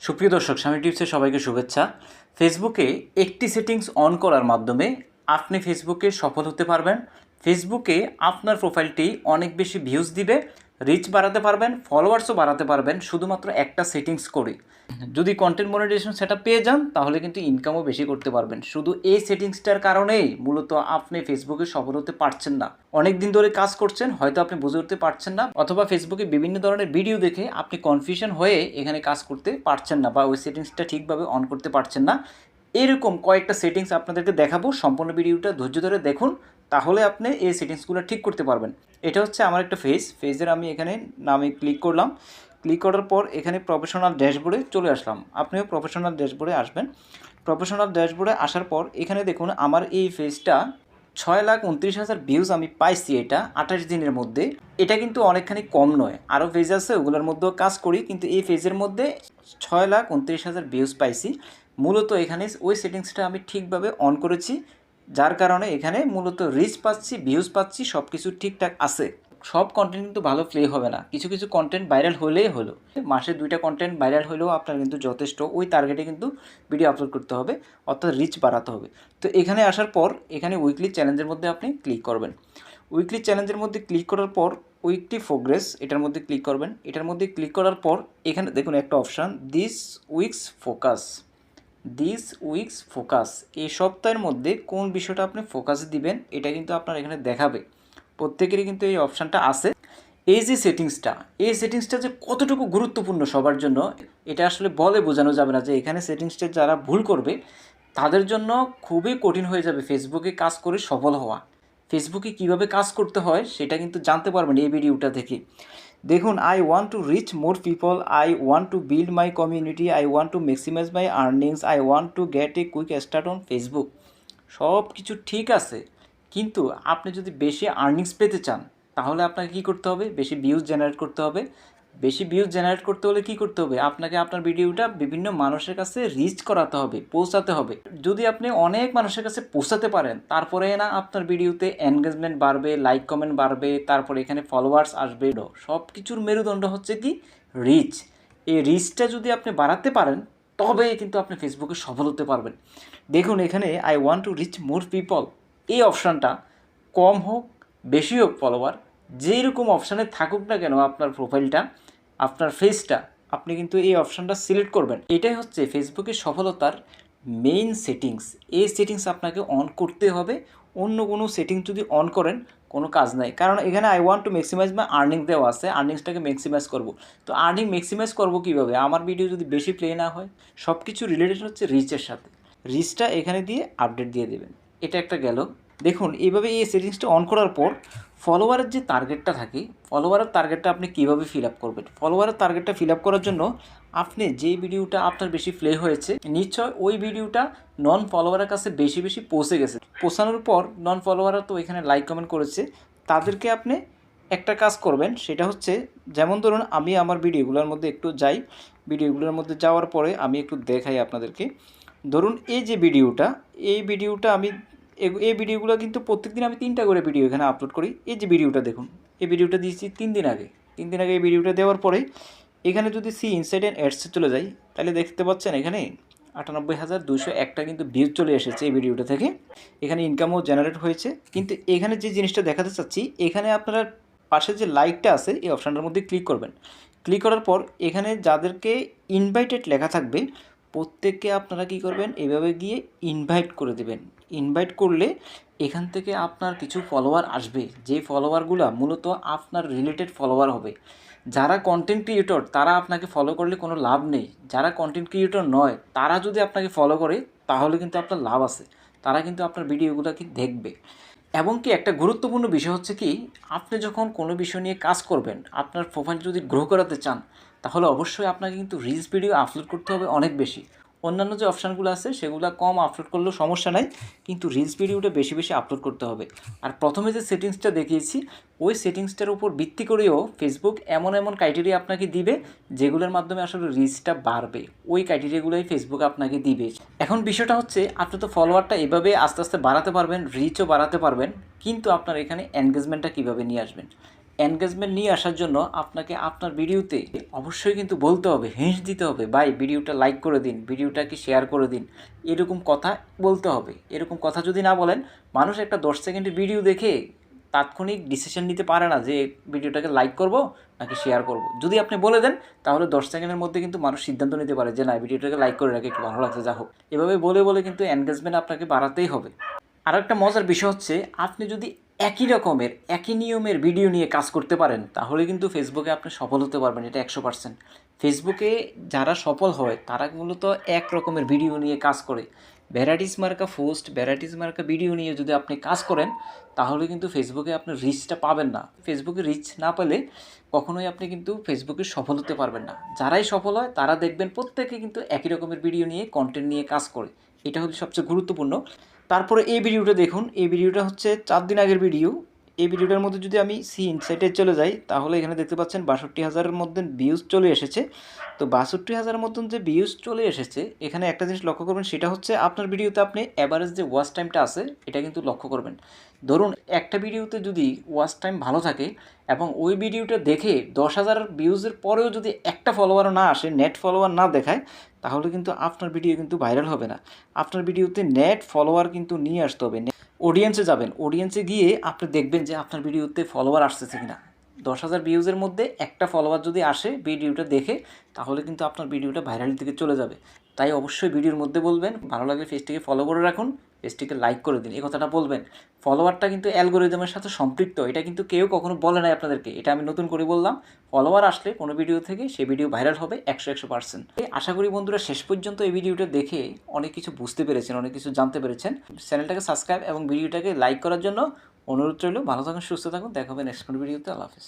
সুপ্রিয় দর্শক, স্বামী টিপসে সবাইকে শুভেচ্ছা। ফেসবুকে একটি সেটিংস অন করার মাধ্যমে আপনি ফেসবুকে সফল হতে পারবেন। ফেসবুকে আপনার প্রোফাইলটি অনেক বেশি ভিউজ দিবে, রিচ বাড়াতে পারবেন, ফলোয়ার্সও বাড়াতে পারবেন শুধুমাত্র একটা সেটিংস করে। যদি কন্টেন্ট মনিটাইজেশন সেটআপ পেয়ে যান তাহলে কিন্তু ইনকামও বেশি করতে পারবেন। শুধু এই সেটিংসটার কারণেই মূলত আপনি ফেসবুকে সফল হতে পারছেন না। অনেক দিন ধরে কাজ করছেন, হয়তো আপনি বুঝে উঠতে পারছেন না, অথবা ফেসবুকে বিভিন্ন ধরনের ভিডিও দেখে আপনি কনফিউশন হয়ে এখানে কাজ করতে পারছেন না বা ওই সেটিংসটা ঠিকভাবে অন করতে পারছেন না। এরকম কয়েকটা সেটিংস আপনাদেরকে দেখাবো, সম্পূর্ণ ভিডিওটা ধৈর্য ধরে দেখুন, তাহলে আপনি এই সেটিংসগুলো ঠিক করতে পারবেন। এটা হচ্ছে আমার একটা ফেজের আমি এখানে নামে ক্লিক করলাম। ক্লিক করার পর এখানে প্রফেশনাল ড্যাশবোর্ডে চলে আসলাম। আপনিও প্রফেশনাল ড্যাশবোর্ডে আসবেন। প্রফেশনাল ড্যাশবোর্ডে আসার পর এখানে দেখুন আমার এই পেজটা 6,29,000 ভিউজ আমি পাইছি এটা 28 দিনের মধ্যে। এটা কিন্তু অনেকখানি কম নয়, আরও পেজ আছে ওগুলোর মধ্যেও কাজ করি, কিন্তু এই পেজের মধ্যে 6,29,000 ভিউজ পাইছি। মূলত এখানে ওই সেটিংসটা আমি ঠিকভাবে অন করেছি, যার কারণে এখানে মূলত রিচ পাচ্ছি, ভিউজ পাচ্ছি, সব কিছু ঠিকঠাক আছে। সব কন্টেন্ট কিন্তু ভালো প্লে হবে না, কিছু কিছু কন্টেন্ট ভাইরাল হলেই হলো। মাসে 2টা কন্টেন্ট ভাইরাল হলেও আপনার কিন্তু যথেষ্ট, ওই টার্গেটে কিন্তু ভিডিও আপলোড করতে হবে, অর্থাৎ রিচ বাড়াতে হবে। তো এখানে আসার পর এখানে উইকলি চ্যালেঞ্জের মধ্যে আপনি ক্লিক করবেন। উইকলি চ্যালেঞ্জের মধ্যে ক্লিক করার পর উইকলি প্রোগ্রেস এটার মধ্যে ক্লিক করবেন। এটার মধ্যে ক্লিক করার পর এখানে দেখুন একটা অপশান দিস উইকস ফোকাস, এই সপ্তাহের মধ্যে কোন বিষয়টা আপনি ফোকাস দিবেন এটা কিন্তু আপনার এখানে দেখাবে। প্রত্যেকেরই কিন্তু এই অপশানটা আছে। এই যে সেটিংসটা, এই সেটিংসটা যে কতটুকু গুরুত্বপূর্ণ সবার জন্য এটা আসলে বলে বোঝানো যাবে না। যে এখানে সেটিংসটা যারা ভুল করবে তাদের জন্য খুবই কঠিন হয়ে যাবে ফেসবুকে কাজ করে সফল হওয়া। ফেসবুকে কিভাবে কাজ করতে হয় সেটা কিন্তু জানতে পারবেন এই ভিডিওটা থেকে। দেখুন, I want to reach more people, I want to build my community, I want to maximise my earnings, I want to get a quick start on Facebook. সব কিছু ঠিক আছে, কিন্তু আপনি যদি বেশি আর্নিংস পেতে চান তাহলে আপনাকে কী করতে হবে? বেশি ভিউজ জেনারেট করতে হবে। বেশি ভিউজ জেনারেট করতে হলে কী করতে হবে? আপনাকে আপনার ভিডিওটা বিভিন্ন মানুষের কাছে রিচ করাতে হবে, পৌঁছাতে হবে। যদি আপনি অনেক মানুষের কাছে পৌঁছাতে পারেন তারপরে না আপনার ভিডিওতে এনগেজমেন্ট বাড়বে, লাইক কমেন্ট বাড়বে, তারপরে এখানে ফলোয়ার্স আসবে। সব কিছুর মেরুদণ্ড হচ্ছে কি? রিচ। এই রিচটা যদি আপনি বাড়াতে পারেন তবেই কিন্তু আপনি ফেসবুকে সফল হতে পারবেন। দেখুন এখানে I want to reach more people, এই অপশানটা কম হোক বেশি হোক ফলোয়ার, যেই রকম অপশানে থাকুক না কেন আপনার প্রোফাইলটা, আপনার ফেসটা, আপনি কিন্তু এই অপশানটা সিলেক্ট করবেন। এটাই হচ্ছে ফেসবুকের সফলতার মেইন সেটিংস। এই সেটিংস আপনাকে অন করতে হবে। অন্য কোনো সেটিংস যদি অন করেন কোনো কাজ নাই, কারণ এখানে I want to maximise my earning দেওয়া আছে, আর্নিংসটাকে ম্যাক্সিমাইজ করব। তো আর্নিং ম্যাক্সিমাইজ করবো কীভাবে? আমার ভিডিও যদি বেশি প্লে না হয়, সব কিছু রিলেটেড হচ্ছে রিচের সাথে। রিচটা এখানে দিয়ে আপডেট দিয়ে দেবেন। এটা একটা গেল। দেখুন এইভাবে এই সেটিংসটা অন করার পর ফলোয়ারের যে টার্গেটটা থাকে, ফলোয়ারের টার্গেটটা আপনি কীভাবে ফিল আপ করবেন? ফলোয়ারের টার্গেটটা ফিল আপ করার জন্য আপনি যে ভিডিওটা আপনার বেশি প্লে হয়েছে নিশ্চয় ওই ভিডিওটা নন ফলোয়ারের কাছে বেশি বেশি পৌঁছে গেছে। পৌঁছানোর পর নন ফলোয়াররা তো এখানে লাইক কমেন্ট করেছে, তাদেরকে আপনি একটা কাজ করবেন, সেটা হচ্ছে যেমন ধরুন আমি আমার ভিডিওগুলোর মধ্যে একটু যাই, ভিডিওগুলোর মধ্যে যাওয়ার পরে আমি একটু দেখাই আপনাদেরকে। ধরুন এই যে ভিডিওটা, এই ভিডিওগুলো কিন্তু প্রত্যেকদিন আমি 3টা করে ভিডিও এখানে আপলোড করি। এই যে ভিডিওটা দেখুন, এই ভিডিওটা দিয়েছি 3 দিন আগে। 3 দিন আগে এই ভিডিওটা দেওয়ার পরে এখানে যদি সি ইনসাইড অ্যান্ড অ্যাডসে চলে যাই তাহলে দেখতে পাচ্ছেন এখানে 98,201টা কিন্তু ভিউজ চলে এসেছে এই ভিডিওটা থেকে। এখানে ইনকামও জেনারেট হয়েছে। কিন্তু এখানে যে জিনিসটা দেখাতে চাচ্ছি, এখানে আপনারা পাশে যে লাইকটা আছে এই অপশানটার মধ্যে ক্লিক করবেন। ক্লিক করার পর এখানে যাদেরকে ইনভাইটেড লেখা থাকবে প্রত্যেককে আপনারা কী করবেন? এভাবে গিয়ে ইনভাইট করে দেবেন। ইনভাইট করলে এখান থেকে আপনার কিছু ফলোয়ার আসবে, যে ফলোয়ারগুলো মূলত আপনার রিলেটেড ফলোয়ার হবে। যারা কন্টেন্ট ক্রিয়েটর তারা আপনাকে ফলো করলে কোনো লাভ নেই, যারা কন্টেন্ট ক্রিয়েটর নয় তারা যদি আপনাকে ফলো করে তাহলে কিন্তু আপনার লাভ আছে, তারা কিন্তু আপনার ভিডিওগুলোকে দেখবে। এবং কি একটা গুরুত্বপূর্ণ বিষয় হচ্ছে কি, আপনি যখন কোনো বিষয় নিয়ে কাজ করবেন, আপনার প্রোফাইল যদি গ্রো করাতে চান তাহলে অবশ্যই আপনাকে কিন্তু রিলস ভিডিও আপলোড করতে হবে অনেক বেশি। অন্যান্য যে অপশানগুলো আছে সেগুলো কম আপলোড করলেও সমস্যা নাই, কিন্তু রিলস ভিডিওটা বেশি বেশি আপলোড করতে হবে। আর প্রথমে যে সেটিংসটা দেখিয়েছি ওই সেটিংসটার উপর ভিত্তি করেও ফেসবুক এমন এমন ক্রাইটেরিয়া আপনাকে দিবে যেগুলোর মাধ্যমে আসলে রিচটা বাড়বে, ওই ক্রাইটেরিয়াগুলোই ফেসবুক আপনাকে দিবে। এখন বিষয়টা হচ্ছে আপনি তো ফলোয়ারটা এভাবে আস্তে আস্তে বাড়াতে পারবেন, রিচও বাড়াতে পারবেন, কিন্তু আপনার এখানে এনগেজমেন্টটা কীভাবে নিয়ে আসবেন? এনগেজমেন্ট নিয়ে আসার জন্য আপনাকে আপনার ভিডিওতে অবশ্যই কিন্তু বলতে হবে, হিন্ট দিতে হবে, ভাই ভিডিওটা লাইক করে দিন, ভিডিওটাকে শেয়ার করে দিন, এরকম কথা বলতে হবে। এরকম কথা যদি না বলেন, মানুষ একটা 10 সেকেন্ডের ভিডিও দেখে তাৎক্ষণিক ডিসিশন নিতে পারে না যে ভিডিওটাকে লাইক করব নাকি শেয়ার করব। যদি আপনি বলে দেন তাহলে 10 সেকেন্ডের মধ্যে কিন্তু মানুষ সিদ্ধান্ত নিতে পারে যে না, ভিডিওটাকে লাইক করে রাখে, একটু ভালো লাগছে, যা হোক। এভাবে বলে বলে কিন্তু এনগেজমেন্ট আপনাকে বাড়াতেই হবে। আর একটা মজার বিষয় হচ্ছে, আপনি যদি একই রকমের একই নিয়মের ভিডিও নিয়ে কাজ করতে পারেন তাহলে কিন্তু ফেসবুকে আপনি সফল হতে পারবেন, এটা 100%। ফেসবুকে যারা সফল হয় তারা মূলত এক রকমের ভিডিও নিয়ে কাজ করে। ভ্যারাইটিস মার্কা পোস্ট, ভ্যারাইটিস মার্কা ভিডিও নিয়ে যদি আপনি কাজ করেন তাহলে কিন্তু ফেসবুকে আপনি রিচটা পাবেন না। ফেসবুকে রিচ না পেলে কখনোই আপনি কিন্তু ফেসবুকে সফল হতে পারবেন না। যারাই সফল হয় তারা দেখবেন প্রত্যেকে কিন্তু একই রকমের ভিডিও নিয়ে, কন্টেন্ট নিয়ে কাজ করে। এটা হচ্ছে সবচেয়ে গুরুত্বপূর্ণ। তারপরে এই ভিডিওটা দেখুন, এই ভিডিওটা হচ্ছে 4 দিন আগের ভিডিও। এই ভিডিওটার মধ্যে যদি আমি ইনসাইটে চলে যাই তাহলে এখানে দেখতে পাচ্ছেন 62,000-এর মধ্যে ভিউজ চলে এসেছে। তো 62,000-এর মতন যে ভিউজ চলে এসেছে, এখানে একটা জিনিস লক্ষ্য করবেন, সেটা হচ্ছে আপনার ভিডিওতে আপনি অ্যাভারেজ যে ওয়াচ টাইমটা আছে এটা কিন্তু লক্ষ্য করবেন। ধরুন একটা ভিডিওতে যদি ওয়াচ টাইম ভালো থাকে এবং ওই ভিডিওটা দেখে 10,000 ভিউজের পরেও যদি একটা ফলোয়ারও না আসে, নেট ফলোয়ার না দেখায়, তাহলে কিন্তু আপনার ভিডিও কিন্তু ভাইরাল হবে না। আপনার ভিডিওতে নেট ফলোয়ার কিন্তু নিয়ে আসতে হবে। অডিয়েন্সে যাবেন, অডিয়েন্সে গিয়ে আপনি দেখবেন যে আপনার ভিডিওতে ফলোয়ার আসতেছে কিনা। 10,000 ভিউজের মধ্যে একটা ফলোয়ার যদি আসে ভিডিওটা দেখে, তাহলে কিন্তু আপনার ভিডিওটা ভাইরালের দিকে চলে যাবে। তাই অবশ্যই ভিডিওর মধ্যে বলবেন, ভালো লাগলে পেজটিকে ফলো করে রাখুন, পেজটিকে লাইক করে দিন, এই কথাটা বলবেন। ফলোয়ারটা কিন্তু অ্যালগোরিদমের সাথে সম্পৃক্ত, এটা কিন্তু কেউ কখনো বলে নাই আপনাদেরকে, এটা আমি নতুন করে বললাম। ফলোয়ার আসলে কোনো ভিডিও থেকে সেই ভিডিও ভাইরাল হবে 100%। আশা করি বন্ধুরা শেষ পর্যন্ত এই ভিডিওটা দেখে অনেক কিছু বুঝতে পেরেছেন, অনেক কিছু জানতে পেরেছেন। চ্যানেলটাকে সাবস্ক্রাইব এবং ভিডিওটাকে লাইক করার জন্য অনুরোধ রইল। ভালো থাকুন, সুস্থ থাকুন, দেখা হবে নেক্সট কোনো ভিডিওতে। আল্লাহ হাফেজ।